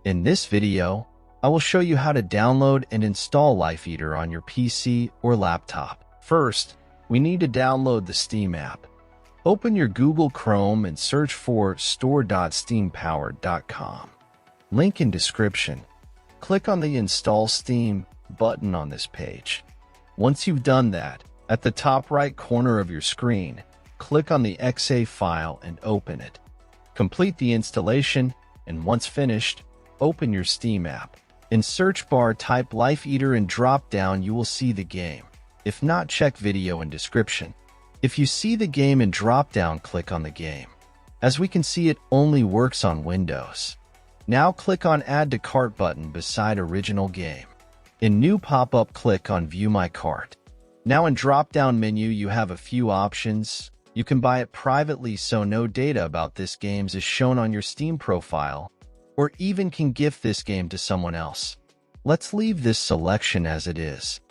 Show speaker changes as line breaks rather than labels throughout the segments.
In this video, I will show you how to download and install LifeEater on your PC or laptop. First, we need to download the Steam app. Open your Google Chrome and search for store.steampowered.com. Link in description. Click on the Install Steam button on this page. Once you've done that, at the top right corner of your screen, click on the .exe file and open it. Complete the installation, and once finished, open your Steam app. In search bar, type LifeEater and drop down you will see the game. If not, check video in description. If you see the game in drop down, click on the game. As we can see, it only works on Windows. Now click on Add to Cart button beside original game. In new pop-up, click on View My Cart. Now in drop-down menu you have a few options. You can buy it privately so no data about this game is shown on your Steam profile, or even can gift this game to someone else. Let's leave this selection as it is.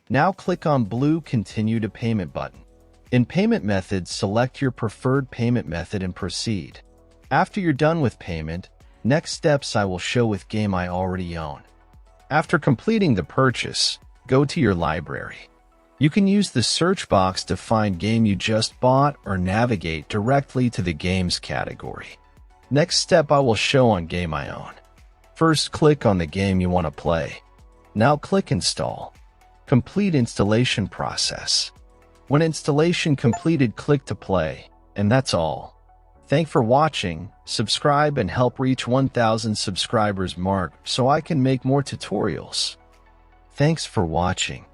Now click on blue Continue to Payment button. In payment methods, select your preferred payment method and proceed. After you're done with payment, next steps I will show with game I already own. After completing the purchase, go to your library. You can use the search box to find game you just bought or navigate directly to the games category. Next step I will show on game I own. First, click on the game you want to play. Now click Install. Complete installation process. When installation completed, click to play, and that's all. Thanks for watching. Subscribe and help reach 1,000 subscribers mark so I can make more tutorials. Thanks for watching.